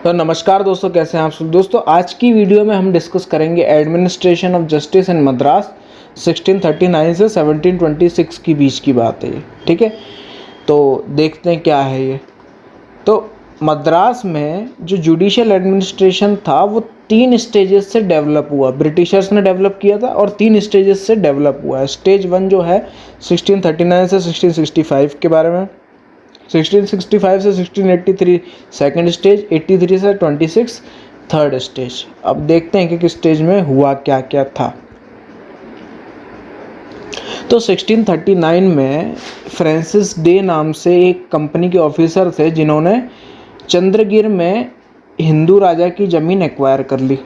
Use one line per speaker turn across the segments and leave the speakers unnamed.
तो नमस्कार दोस्तों, कैसे हैं आप सब। दोस्तों आज की वीडियो में हम डिस्कस करेंगे administration of justice in Madras 1639 से 1726 के बीच की बात है ये। ठीक है, तो देखते हैं क्या है ये। तो मद्रास में जो जुडिशियल एडमिनिस्ट्रेशन था वो 3 स्टेजेस से डेवलप हुआ। ब्रिटिशर्स ने डेवलप किया था और 3 स्टेजेस से डेवलप हुआ है। स्टेज 1 जो है 1639 से 1665 के बारे में, 1665 से 1683 सेकंड स्टेज, 83 से 26 थर्ड स्टेज। अब देखते हैं कि किस स्टेज में हुआ क्या क्या था। तो 1639 में फ्रांसिस डे नाम से एक कंपनी के ऑफिसर थे जिन्होंने चंद्रगिर में हिंदू राजा की ज़मीन एक्वायर कर ली।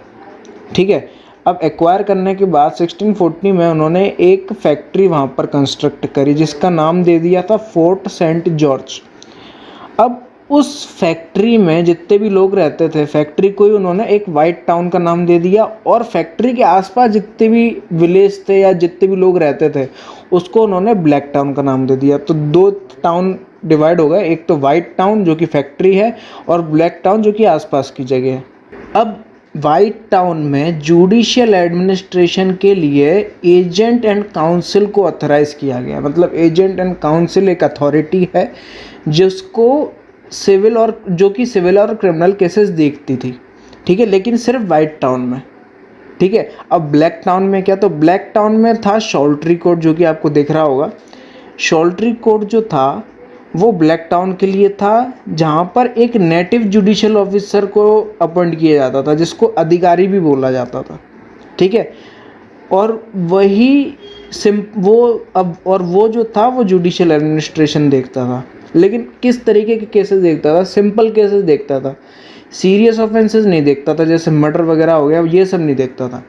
ठीक है, अब एक्वायर करने के बाद 1640 में उन्होंने एक फैक्ट्री वहाँ पर कंस्ट्रक्ट करी जिसका नाम दे दिया था फोर्ट सेंट जॉर्ज। अब उस फैक्ट्री में जितने भी लोग रहते थे, फैक्ट्री को ही उन्होंने एक वाइट टाउन का नाम दे दिया और फैक्ट्री के आसपास जितने भी विलेज थे या जितने भी लोग रहते थे उसको उन्होंने ब्लैक टाउन का नाम दे दिया। तो 2 टाउन डिवाइड हो गए, एक तो वाइट टाउन जो कि फैक्ट्री है और ब्लैक टाउन जो कि आसपास की जगह है। अब वाइट टाउन में जुडिशियल एडमिनिस्ट्रेशन के लिए एजेंट एंड काउंसिल को ऑथराइज किया गया। मतलब एजेंट एंड काउंसिल एक अथॉरिटी है जिसको सिविल और क्रिमिनल केसेस देखती थी। ठीक है, लेकिन सिर्फ वाइट टाउन में। ठीक है, अब ब्लैक टाउन में क्या, तो ब्लैक टाउन में था शॉल्ट्री कोर्ट जो कि आपको दिख रहा होगा। शॉल्ट्री कोर्ट जो था वो ब्लैक टाउन के लिए था जहाँ पर एक नेटिव जुडिशियल ऑफिसर को अपॉइंट किया जाता था जिसको अधिकारी भी बोला जाता था। ठीक है, और वो जो था वो जुडिशियल एडमिनिस्ट्रेशन देखता था। लेकिन किस तरीके के केसेस देखता था? सिंपल केसेस देखता था, सीरियस ऑफेंसेस नहीं देखता था, जैसे मर्डर वगैरह हो गया, ये सब नहीं देखता था।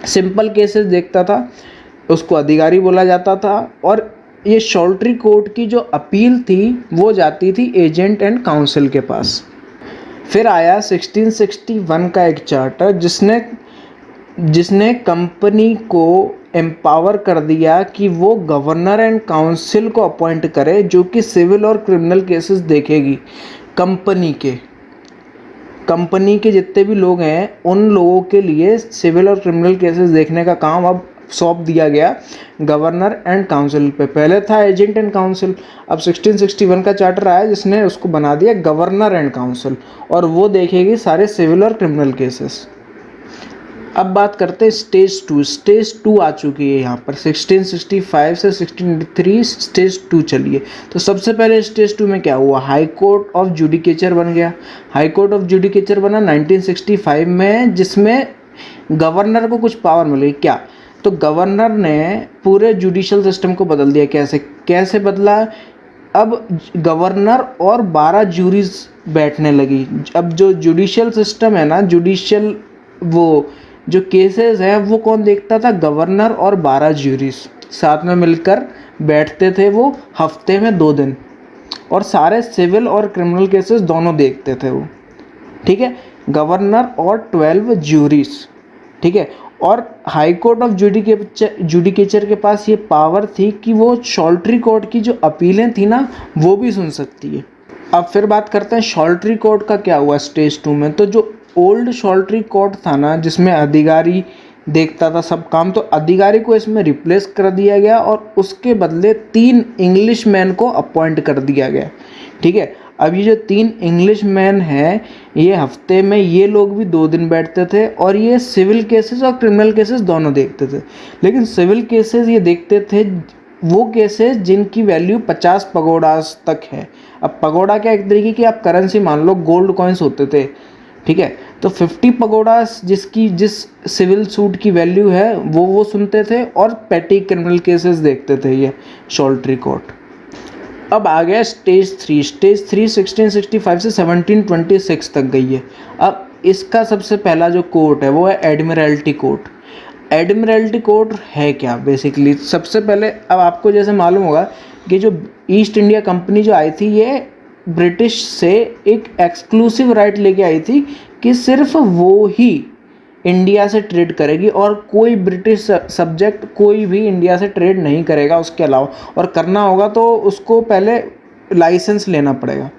सिंपल केसेस देखता था, उसको अधिकारी बोला जाता था। और ये शॉल्ट्री कोर्ट की जो अपील थी वो जाती थी एजेंट एंड काउंसिल के पास। फिर आया 1661 का एक चार्टर जिसने कंपनी को एम्पावर कर दिया कि वो गवर्नर एंड काउंसिल को अपॉइंट करे जो कि सिविल और क्रिमिनल केसेस देखेगी। कंपनी के जितने भी लोग हैं उन लोगों के लिए सिविल और क्रिमिनल केसेस देखने का काम अब सौंप दिया गया गवर्नर एंड काउंसिल पे। पहले था एजेंट एंड काउंसिल, अब 1661 का चार्टर आया जिसने उसको बना दिया गवर्नर एंड काउंसिल और वो देखेगी सारे सिविल और क्रिमिनल केसेस। अब बात करते हैं स्टेज 2। स्टेज 2 आ चुकी है यहाँ पर 1665 से 1683 स्टेज 2 चलिए। तो सबसे पहले स्टेज 2 में क्या हुआ, हाई कोर्ट ऑफ जुडिकेचर बन गया। हाई कोर्ट ऑफ जुडिकेचर बना 1965 में, जिसमें गवर्नर को कुछ पावर मिली। क्या, तो गवर्नर ने पूरे जुडिशियल सिस्टम को बदल दिया। कैसे बदला? अब गवर्नर और 12 जूरीज बैठने लगी। अब जो जुडिशियल सिस्टम है ना, जुडिशियल वो जो केसेस हैं वो कौन देखता था? गवर्नर और 12 जूरीज साथ में मिलकर बैठते थे वो हफ्ते में 2 दिन, और सारे सिविल और क्रिमिनल केसेस दोनों देखते थे वो। ठीक है, गवर्नर और 12 जूरीज। ठीक है, और हाई कोर्ट ऑफ जुडिकेचर के पास ये पावर थी कि वो शॉल्ट्री कोर्ट की जो अपीलें थी ना वो भी सुन सकती है। अब फिर बात करते हैं शॉल्ट्री कोर्ट का क्या हुआ स्टेज 2 में। तो जो ओल्ड शॉल्ट्री कोर्ट था ना जिसमें अधिकारी देखता था सब काम, तो अधिकारी को इसमें रिप्लेस कर दिया गया और उसके बदले 3 इंग्लिश मैन को अपॉइंट कर दिया गया। ठीक है, अब ये जो 3 इंग्लिश मैन हैं ये हफ्ते में ये लोग भी 2 दिन बैठते थे और ये सिविल केसेस और क्रिमिनल केसेस दोनों देखते थे। लेकिन सिविल केसेस ये देखते थे वो केसेस जिनकी वैल्यू 50 पगोडास तक है। अब पगोडा क्या, एक तरीके की आप करेंसी मान लो, गोल्ड कॉइन्स होते थे। ठीक है, तो 50 पगोडास जिस सिविल सूट की वैल्यू है वो सुनते थे और पेटी क्रिमिनल केसेस देखते थे ये शॉल्ट्री कोर्ट। अब आ गया स्टेज 3। स्टेज 3 1665 से 1726 तक गई है। अब इसका सबसे पहला जो कोर्ट है वो है एडमिरल्टी कोर्ट। एडमिरल्टी कोर्ट है क्या बेसिकली? सबसे पहले अब आपको जैसे मालूम होगा कि जो ईस्ट इंडिया कंपनी जो आई थी ये ब्रिटिश से एक एक्सक्लूसिव राइट लेके आई थी कि सिर्फ वो ही इंडिया से ट्रेड करेगी और कोई ब्रिटिश सब्जेक्ट कोई भी इंडिया से ट्रेड नहीं करेगा उसके अलावा। और करना होगा तो उसको पहले लाइसेंस लेना पड़ेगा।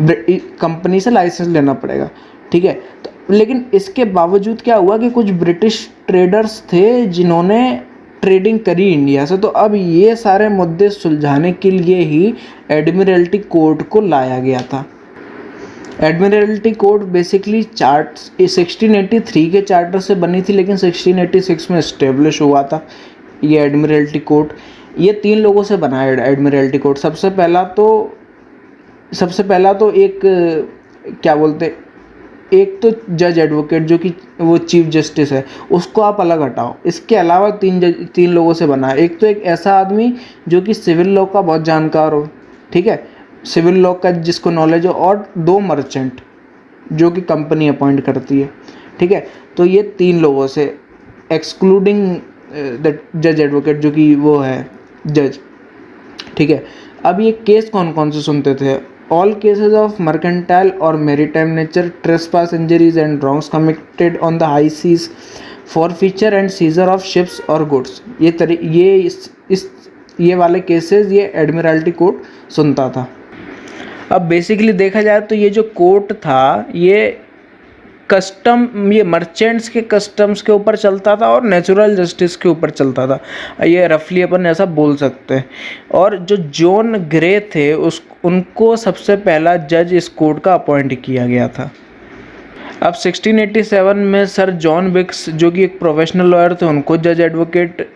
कंपनी से लाइसेंस लेना पड़ेगा, ठीक है। तो लेकिन इसके बावजूद क्या हुआ कि कुछ ब्रिटिश ट्रेडर्स थे जिन्होंने ट्रेडिंग करी इंडिया से, तो अब ये सारे मुद्दे सुलझाने के लिए ही एडमिरल्टी कोड को लाया गया था। एडमिरल्टी कोड बेसिकली 1683 के चार्टर से बनी थी, लेकिन 1686 में इस्टेब्लिश हुआ था ये एडमिरल्टी कोड। ये 3 लोगों से बना है एडमिरल्टी कोड। सबसे पहला तो एक क्या बोलते, एक तो जज एडवोकेट जो कि वो चीफ जस्टिस है, उसको आप अलग हटाओ। इसके अलावा 3 लोगों से बना है। एक तो एक ऐसा आदमी जो कि सिविल लॉ का बहुत जानकार हो, ठीक है, सिविल लॉ का जिसको नॉलेज हो, और 2 मर्चेंट जो कि कंपनी अपॉइंट करती है, ठीक है। तो ये 3 लोगों से, एक्सक्लूडिंग द जज एडवोकेट जो कि वो है जज, ठीक है। अब ये केस कौन कौन से सुनते थे? ऑल केसेस ऑफ मर्केंटाइल और maritime nature, trespass, injuries and wrongs committed on the high seas, forfeiture and seizure of ships और गुड्स। ये वाले केसेस ये एडमिरल्टी कोर्ट सुनता था। अब बेसिकली देखा जाए तो ये जो कोर्ट था ये ये मर्चेंट्स के कस्टम्स के ऊपर चलता था और नेचुरल जस्टिस के ऊपर चलता था, ये रफली अपन ऐसा बोल सकते हैं। और जो जॉन ग्रे थे उनको सबसे पहला जज इस कोर्ट का अपॉइंट किया गया था। अब 1687 में सर जॉन विक्स जो कि एक प्रोफेशनल लॉयर थे, उनको जज एडवोकेट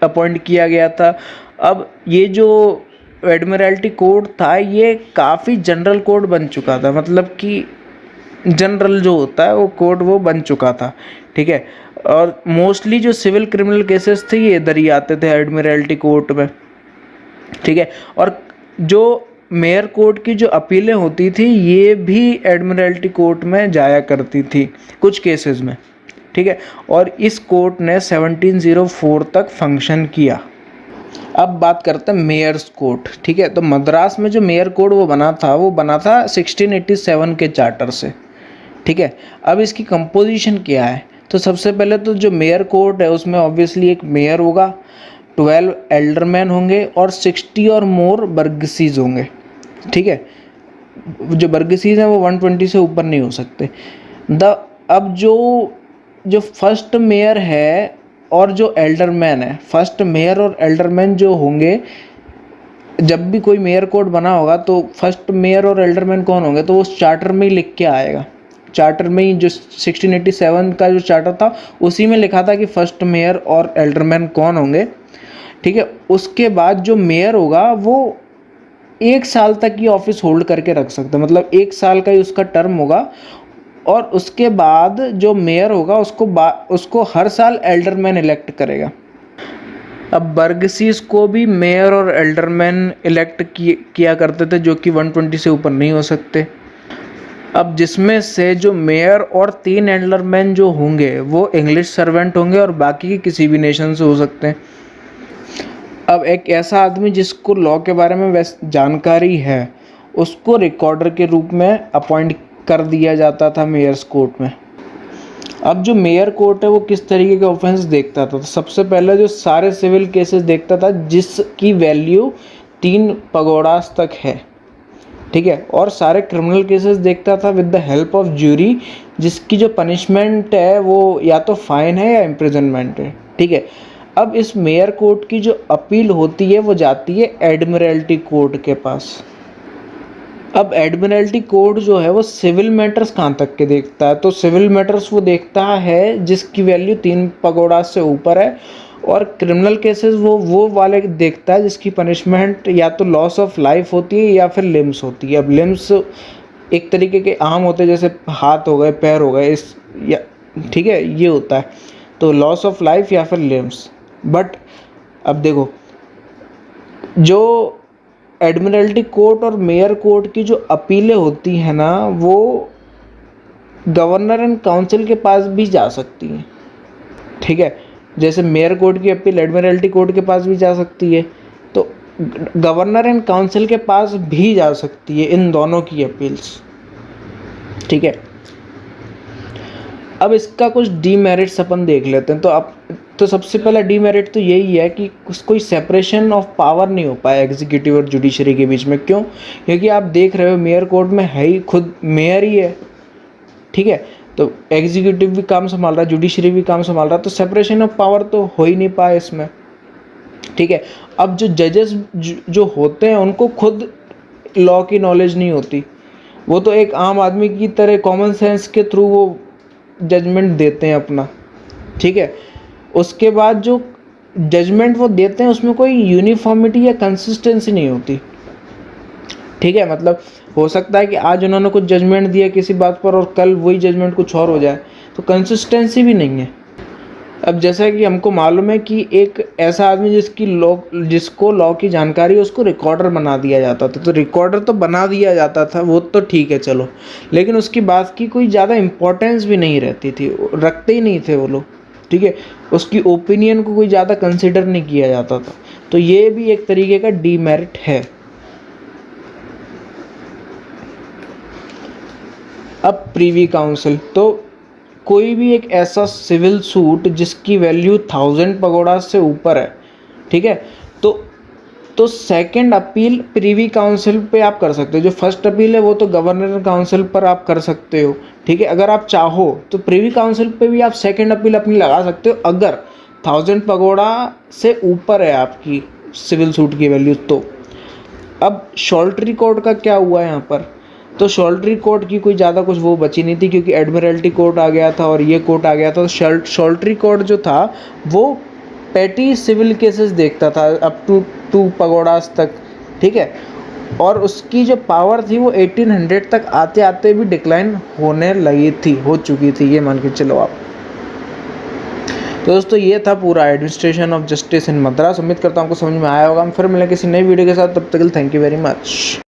अपॉइंट किया गया था। अब ये जो एडमिरल्टी कोर्ट था ये काफ़ी जनरल कोर्ट बन चुका था, मतलब कि जनरल जो होता है वो कोर्ट वो बन चुका था, ठीक है। और मोस्टली जो सिविल क्रिमिनल केसेस थे ये इधर ही आते थे एडमिरल्टी कोर्ट में, ठीक है। और जो मेयर कोर्ट की जो अपीलें होती थी ये भी एडमिरल्टी कोर्ट में जाया करती थी कुछ केसेस में, ठीक है। और इस कोर्ट ने 1704 तक फंक्शन किया। अब बात करते हैं मेयर्स कोर्ट, ठीक है। तो मद्रास में जो मेयर कोर्ट वो बना था 1687 के चार्टर से, ठीक है। अब इसकी कंपोजिशन क्या है? तो सबसे पहले तो जो मेयर कोर्ट है उसमें ऑब्वियसली एक मेयर होगा, 12 एल्डरमैन होंगे और 60 और मोर बर्गसीज होंगे, ठीक है। जो बर्गसीज हैं वो 120 से ऊपर नहीं हो सकते। अब जो फर्स्ट मेयर है और जो एल्डरमैन है, फर्स्ट मेयर और एल्डरमैन जो होंगे, जब भी कोई मेयर कोड बना होगा तो फर्स्ट मेयर और एल्डरमैन कौन होंगे तो वो चार्टर में ही लिख के आएगा। चार्टर में ही जो 1687 का जो चार्टर था उसी में लिखा था कि फर्स्ट मेयर और एल्डरमैन कौन होंगे, ठीक है। उसके बाद जो मेयर होगा वो 1 साल तक ये ऑफिस होल्ड करके रख सकता है, मतलब 1 साल का ही उसका टर्म होगा। और उसके बाद जो मेयर होगा उसको हर साल एल्डरमैन इलेक्ट करेगा। अब बर्गसीज को भी मेयर और एल्डरमैन इलेक्ट किया करते थे जो कि 120 से ऊपर नहीं हो सकते। अब जिसमें से जो मेयर और 3 एल्डरमैन जो होंगे वो इंग्लिश सर्वेंट होंगे और बाकी के किसी भी नेशन से हो सकते हैं। अब एक ऐसा आदमी जिसको लॉ के बारे में जानकारी है उसको रिकॉर्डर के रूप में अपॉइंट कर दिया जाता था मेयर्स कोर्ट में। अब जो मेयर कोर्ट है वो किस तरीके के ऑफेंस देखता था? तो सबसे पहले जो सारे सिविल केसेस देखता था जिसकी वैल्यू 3 पगोडास तक है, ठीक है। और सारे क्रिमिनल केसेस देखता था with the help of jury, जिसकी जो पनिशमेंट है वो या तो फाइन है या इम्प्रिजनमेंट है, ठीक है। अब इस मेयर कोर्ट की जो अपील होती है वो जाती है एडमिरल्टी कोर्ट के पास। अब एडमिरल्टी कोर्ट जो है वो सिविल मैटर्स कहाँ तक के देखता है? तो सिविल मैटर्स वो देखता है जिसकी वैल्यू 3 पगोडा से ऊपर है, और क्रिमिनल केसेस वो वाले देखता है जिसकी पनिशमेंट या तो लॉस ऑफ लाइफ होती है या फिर लिम्स होती है। अब लिम्स एक तरीके के आम होते हैं, जैसे हाथ हो गए, पैर हो गए, ठीक है, ये होता है। तो लॉस ऑफ लाइफ या फिर लिम्स। बट अब देखो, जो एडमिरल्टी कोर्ट और मेयर कोर्ट की जो अपीलें होती हैं ना वो गवर्नर एंड काउंसिल के पास भी जा सकती हैं, ठीक है। जैसे मेयर कोर्ट की अपील एडमिरल्टी कोर्ट के पास भी जा सकती है, तो गवर्नर एंड काउंसिल के पास भी जा सकती है इन दोनों की अपील्स, ठीक है। अब इसका कुछ डीमेरिट्स अपन देख लेते हैं। तो अब तो सबसे पहला डीमेरिट तो यही है कि कोई सेपरेशन ऑफ पावर नहीं हो पाया एग्जीक्यूटिव और जुडिशरी के बीच में। क्यों? क्योंकि आप देख रहे हो मेयर कोर्ट में है ही खुद मेयर ही है, ठीक है, तो एग्जीक्यूटिव भी काम संभाल रहा है, जुडिशरी भी काम संभाल रहा है, तो सेपरेशन ऑफ पावर तो हो ही नहीं पाया इसमें, ठीक है। अब जो जजेस जो होते हैं उनको खुद लॉ की नॉलेज नहीं होती, वो तो एक आम आदमी की तरह कॉमन सेंस के थ्रू वो जजमेंट देते हैं अपना, ठीक है। उसके बाद जो जजमेंट वो देते हैं उसमें कोई यूनिफॉर्मिटी या कंसिस्टेंसी नहीं होती, ठीक है। मतलब हो सकता है कि आज उन्होंने कुछ जजमेंट दिया किसी बात पर और कल वही जजमेंट कुछ और हो जाए, तो कंसिस्टेंसी भी नहीं है। अब जैसा कि हमको मालूम है कि एक ऐसा आदमी जिसको लॉ की जानकारी है उसको रिकॉर्डर बना दिया जाता था, तो रिकॉर्डर तो बना दिया जाता था, वो तो ठीक है चलो, लेकिन उसकी बात की कोई ज़्यादा इम्पोर्टेंस भी नहीं रहती थी, रखते ही नहीं थे वो लोग, ठीक है। उसकी ओपिनियन को कोई ज़्यादा कंसिडर नहीं किया जाता था, तो ये भी एक तरीके का डीमेरिट है। अब प्रीवी काउंसिल, तो कोई भी एक ऐसा सिविल सूट जिसकी वैल्यू 1000 पगोड़ा से ऊपर है, ठीक है, तो सेकंड अपील प्रीवी काउंसिल पे आप कर सकते हो। जो फर्स्ट अपील है वो तो गवर्नर काउंसिल पर आप कर सकते हो, ठीक है। अगर आप चाहो तो प्रीवी काउंसिल पे भी आप सेकंड अपील अपनी लगा सकते हो अगर 1000 पगोड़ा से ऊपर है आपकी सिविल सूट की वैल्यू। तो अब शॉल्टरी कोर्ट का क्या हुआ यहाँ पर, तो शॉल्टरी कोर्ट की कोई ज़्यादा कुछ वो बची नहीं थी क्योंकि एडमिरल्टी कोर्ट आ गया था और ये कोर्ट आ गया था। तो शॉल्टरी कोर्ट जो था वो पेटी सिविल केसेस देखता था अप टू 2 पगोड़ास तक, ठीक है, और उसकी जो पावर थी वो 1800 तक आते आते भी डिक्लाइन होने लगी थी, हो चुकी थी, ये मान के चलो आप। तो दोस्तों ये था पूरा administration of justice in Madras. उम्मीद करता हूँ आपको समझ में आया होगा। हम फिर मिलेंगे किसी नई वीडियो के साथ, तब तक के लिए थैंक यू वेरी मच।